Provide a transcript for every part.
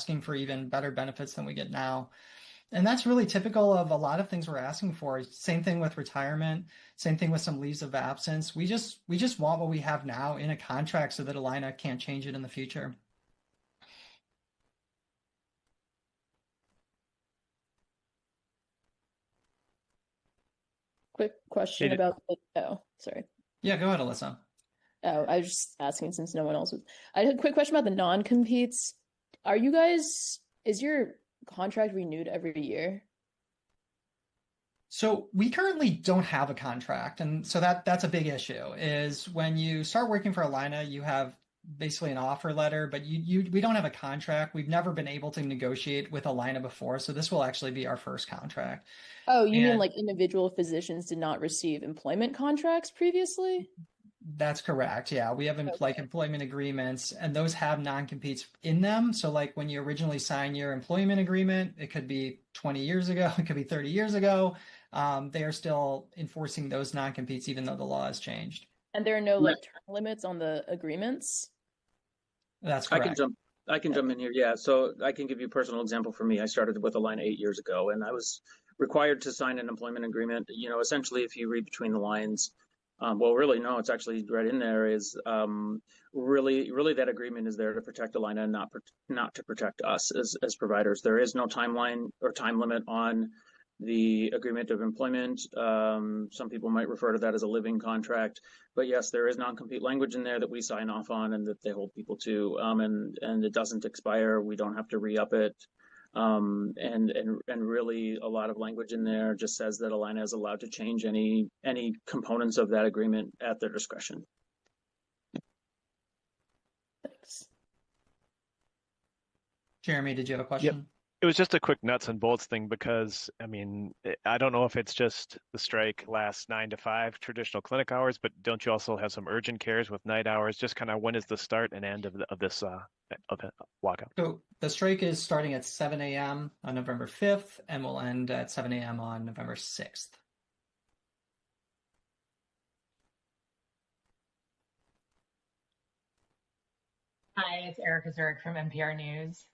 asking for even better benefits than we get now. And that's really typical of a lot of things we're asking for. Same thing with retirement, same thing with some leaves of absence. We just want what we have now in a contract so that Allina can't change it in the future. Quick question Hey, about oh, sorry. Yeah, go ahead, Alyssa. Oh, I was just asking since no one else was. I had a quick question about the non-competes. Are you guys, is your contract renewed every year? So we currently don't have a contract, and so that's a big issue. Is when you start working for Allina, you have basically an offer letter, but we don't have a contract. We've never been able to negotiate with Allina before, so this will actually be our first contract. Oh, you mean And like individual physicians did not receive employment contracts previously? that's correct. Yeah, we have like Okay. employment agreements, and those have non-competes in them. So like when you originally sign your employment agreement, it could be 20 years ago, it could be 30 years ago. They are still enforcing those non-competes even though the law has changed. And there are no Yeah, like term limits on the agreements? That's I can correct. jump. I can jump in here. Yeah, so I can give you a personal example for me. I started with Allina 8 years ago, and I was required to sign an employment agreement. Essentially, if you read between the lines, well, really, no, it's actually right in there. Is really that agreement is there to protect Allina and not to protect us as providers. There is no timeline or time limit on the agreement of employment. Some people might refer to that as a living contract, but yes, there is non-compete language in there that we sign off on and that they hold people to, and it doesn't expire. We don't have to re-up it. And really a lot of language in there just says that Allina is allowed to change any components of that agreement at their discretion. Thanks. Jeremy, did you have a Yep. question? It was just a quick nuts and bolts thing because, I mean, I don't know if it's just the strike lasts 9 to 5 traditional clinic hours, but don't you also have some urgent cares with night hours? Just kind of when is the start and end of this of the walkout? So the strike is starting at 7 a.m. on November 5th and will end at 7 a.m. on November 6th. Hi, it's Erica Zurich from NPR News.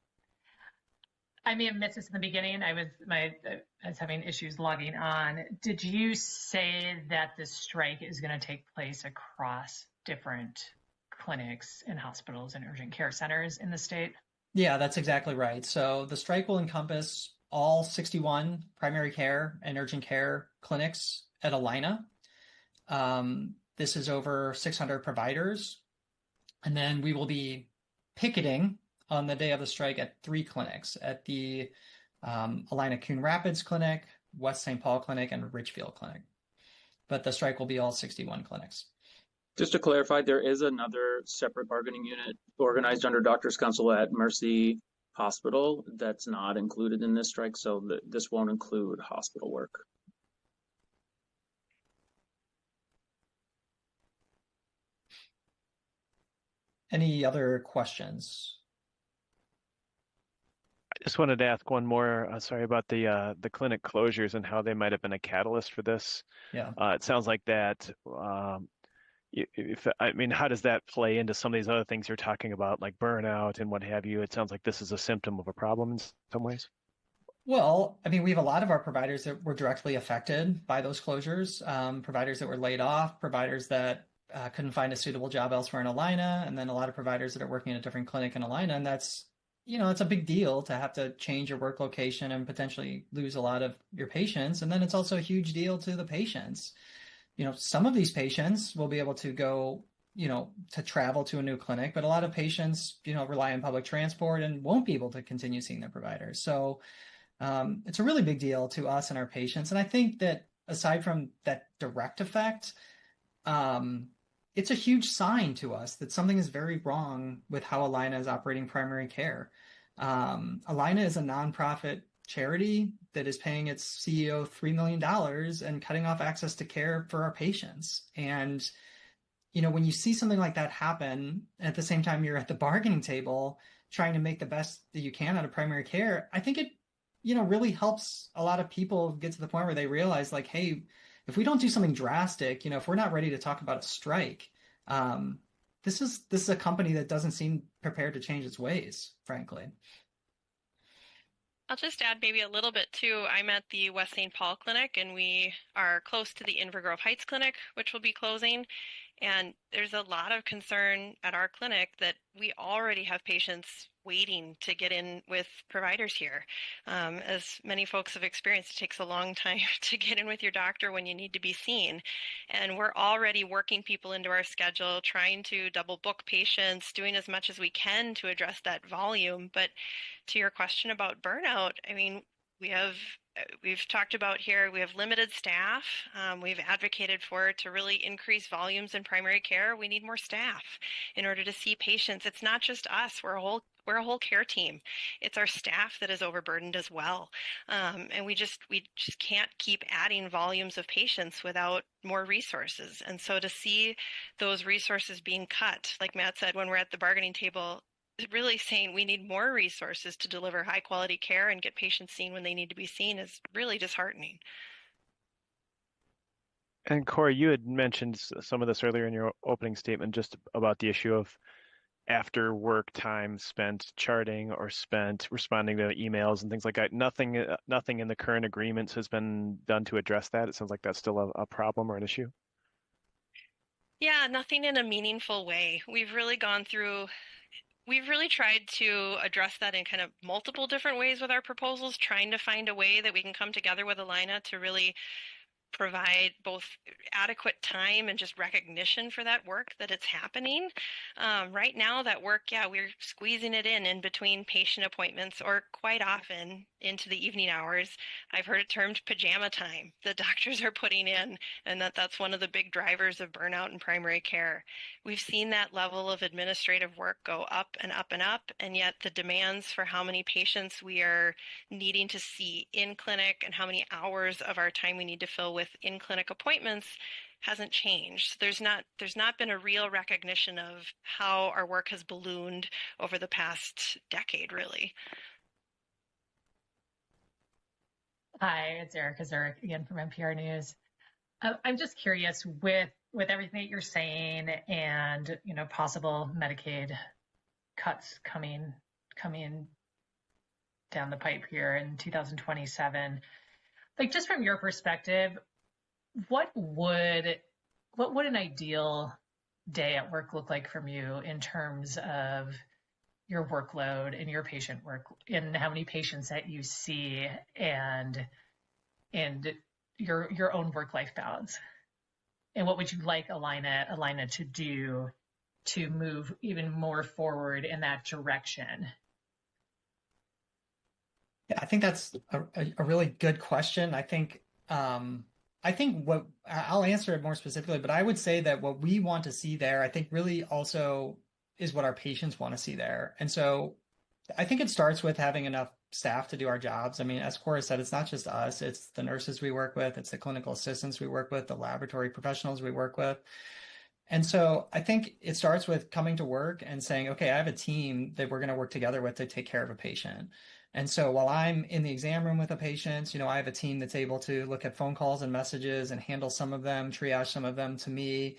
I may have missed this in the beginning. I was having issues logging on. Did you say that the strike is going to take place across different clinics and hospitals and urgent care centers in the state? Yeah, that's exactly right. So the strike will encompass all 61 primary care and urgent care clinics at Allina. This is over 600 providers. And then we will be picketing on the day of the strike at 3 clinics at the Allina Coon Rapids Clinic, West St. Paul Clinic, and Richfield Clinic. But the strike will be all 61 clinics. Just to clarify, there is another separate bargaining unit organized under Doctors Council at Mercy Hospital that's not included in this strike, so this won't include hospital work. Any other questions? I just wanted to ask one more. Sorry about the clinic closures and how they might have been a catalyst for this. Yeah. It sounds like that. I mean, how does that play into some of these other things you're talking about, like burnout and what have you? It sounds like this is a symptom of a problem in some ways. Well, I mean, we have a lot of our providers that were directly affected by those closures, providers that were laid off, providers that couldn't find a suitable job elsewhere in Allina, and then a lot of providers that are working in a different clinic in Allina. And that's, it's a big deal to have to change your work location and potentially lose a lot of your patients. And then it's also a huge deal to the patients. Some of these patients will be able to go, to travel to a new clinic, but a lot of patients, rely on public transport and won't be able to continue seeing their providers. So it's a really big deal to us and our patients. And I think that aside from that direct effect, it's a huge sign to us that something is very wrong with how Allina is operating primary care. Allina is a nonprofit charity that is paying its CEO $3 million and cutting off access to care for our patients. And, when you see something like that happen, at the same time you're at the bargaining table trying to make the best that you can out of primary care, I think it, really helps a lot of people get to the point where they realize like, hey, if we don't do something drastic, if we're not ready to talk about a strike, this is a company that doesn't seem prepared to change its ways, frankly. I'll just add maybe a little bit too. I'm at the West St. Paul Clinic, and we are close to the Inver Grove Heights Clinic, which will be closing. And there's a lot of concern at our clinic that we already have patients waiting to get in with providers here. As many folks have experienced, it takes a long time to get in with your doctor when you need to be seen. And we're already working people into our schedule, trying to double book patients, doing as much as we can to address that volume. But to your question about burnout, I mean, we've talked about here, we have limited staff. We've advocated for to really increase volumes in primary care. We need more staff in order to see patients. It's not just us. We're a whole care team. It's our staff that is overburdened as well. And we just can't keep adding volumes of patients without more resources. And so to see those resources being cut, like Matt said, when we're at the bargaining table, really saying we need more resources to deliver high quality care and get patients seen when they need to be seen is really disheartening. And Corey, you had mentioned some of this earlier in your opening statement, just about the issue of after work time spent charting or spent responding to emails and things like that. Nothing in the current agreements has been done to address that. It sounds like that's still a problem or an issue. Yeah, nothing in a meaningful way. We've really tried to address that in kind of multiple different ways with our proposals, trying to find a way that we can come together with Allina to really provide both adequate time and just recognition for that work that it's happening. Right now, that work, yeah, we're squeezing it in between patient appointments, or quite often into the evening hours. I've heard it termed pajama time that doctors are putting in, and that's one of the big drivers of burnout in primary care. We've seen that level of administrative work go up and up and up, and yet the demands for how many patients we are needing to see in clinic and how many hours of our time we need to fill with in-clinic appointments hasn't changed. There's not been a real recognition of how our work has ballooned over the past decade, really. Hi, it's Erica Zurich again from NPR News. I'm just curious, with everything that you're saying and possible Medicaid cuts coming down the pipe here in 2027, like, just from your perspective, what would an ideal day at work look like from you in terms of your workload and your patient work and how many patients that you see and your own work-life balance? And what would you like Allina to do to move even more forward in that direction? Yeah, I think that's a really good question. I think what I'll answer it more specifically, but I would say that what we want to see there, I think really also is what our patients want to see there. And so I think it starts with having enough staff to do our jobs. I mean, as Cora said, it's not just us, it's the nurses we work with, it's the clinical assistants we work with, the laboratory professionals we work with. And so I think it starts with coming to work and saying, okay, I have a team that we're going to work together with to take care of a patient. And so while I'm in the exam room with a patient, I have a team that's able to look at phone calls and messages and handle some of them, triage some of them to me.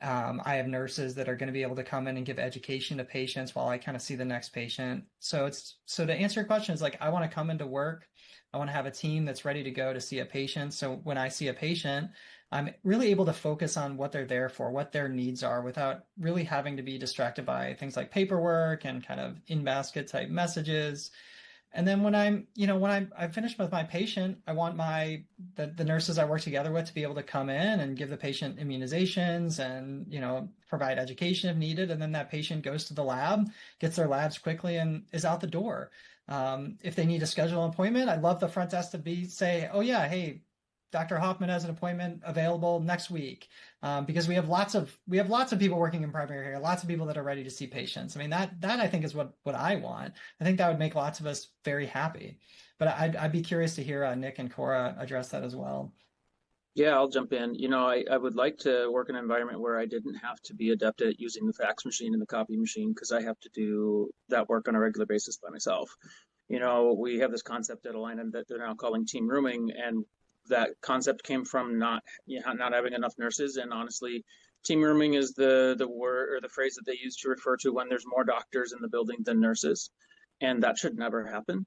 I have nurses that are going to be able to come in and give education to patients while I kind of see the next patient. So to answer your question, is like, I want to come into work. I want to have a team that's ready to go to see a patient. So when I see a patient, I'm really able to focus on what they're there for, what their needs are, without really having to be distracted by things like paperwork and kind of in-basket type messages. And then when I'm finished with my patient, I want the nurses I work together with to be able to come in and give the patient immunizations and, provide education if needed. And then that patient goes to the lab, gets their labs quickly, and is out the door. If they need to schedule an appointment, I'd love the front desk to say, oh yeah, hey, Dr. Hoffman has an appointment available next week, because we have lots of people working in primary care, lots of people that are ready to see patients. I mean, that I think is what I want. I think that would make lots of us very happy. But I'd be curious to hear Nick and Cora address that as well. Yeah, I'll jump in. I would like to work in an environment where I didn't have to be adept at using the fax machine and the copy machine, because I have to do that work on a regular basis by myself. We have this concept at Allina that they're now calling team rooming, and that concept came from not having enough nurses. And honestly, team rooming is the word or the phrase that they use to refer to when there's more doctors in the building than nurses, and that should never happen.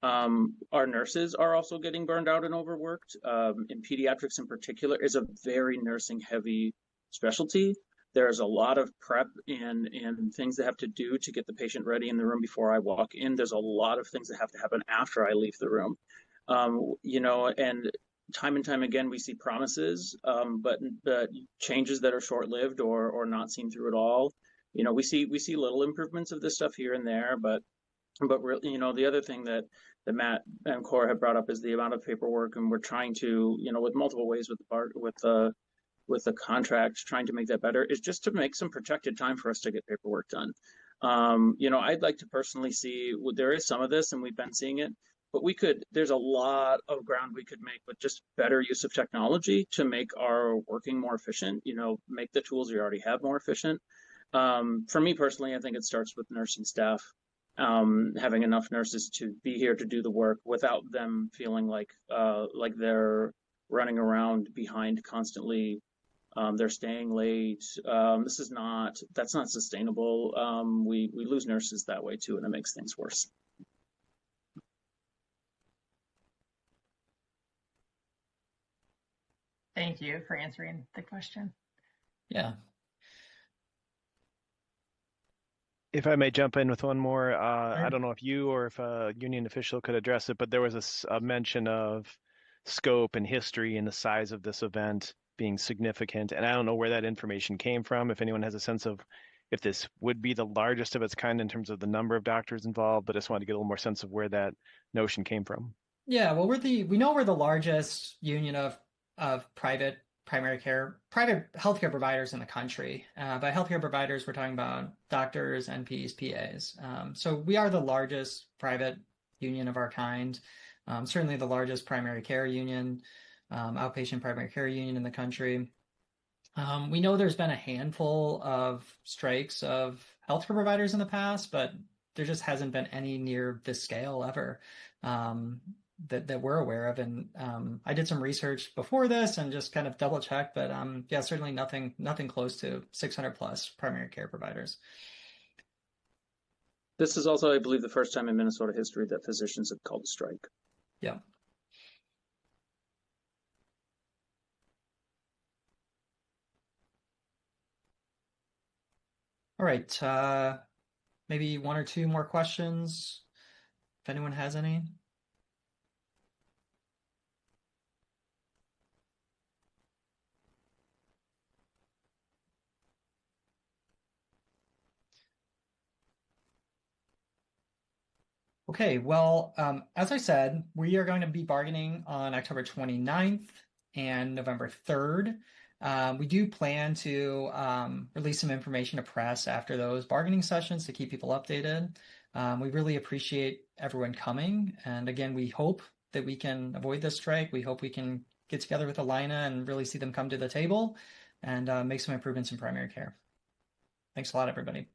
Our nurses are also getting burned out and overworked. In pediatrics in particular is a very nursing heavy specialty. There's a lot of prep and things that have to do to get the patient ready in the room before I walk in. There's a lot of things that have to happen after I leave the room. And time and time again, we see promises, but changes that are short-lived or not seen through at all. We see little improvements of this stuff here and there, but really, the other thing that Matt and Cora have brought up is the amount of paperwork, and we're trying to, with multiple ways with the contract, trying to make that better, is just to make some protected time for us to get paperwork done. I'd like to personally see, there is some of this, and we've been seeing it, but there's a lot of ground we could make with just better use of technology to make our working more efficient, make the tools we already have more efficient. For me personally, I think it starts with nursing staff, having enough nurses to be here to do the work without them feeling like they're running around behind constantly. They're staying late. That's not sustainable. We lose nurses that way too, and it makes things worse. Thank you for answering the question. Yeah. If I may jump in with one more, I don't know if you or if a union official could address it, but there was a mention of scope and history and the size of this event being significant. And I don't know where that information came from, if anyone has a sense of if this would be the largest of its kind in terms of the number of doctors involved, but I just wanted to get a little more sense of where that notion came from. Yeah, well, we know we're the largest union of private healthcare providers in the country. By healthcare providers, we're talking about doctors, NPs, PAs. So we are the largest private union of our kind, certainly the largest primary care union, outpatient primary care union in the country. We know there's been a handful of strikes of healthcare providers in the past, but there just hasn't been any near this scale ever. That we're aware of, and I did some research before this and just kind of double checked, but yeah, certainly nothing close to 600 plus primary care providers. This is also, I believe, the first time in Minnesota history that physicians have called a strike. Yeah. All right, maybe one or two more questions, if anyone has any. Okay, well, as I said, we are going to be bargaining on October 29th and November 3rd. We do plan to release some information to press after those bargaining sessions to keep people updated. We really appreciate everyone coming. And again, we hope that we can avoid this strike. We hope we can get together with Allina and really see them come to the table and make some improvements in primary care. Thanks a lot, everybody.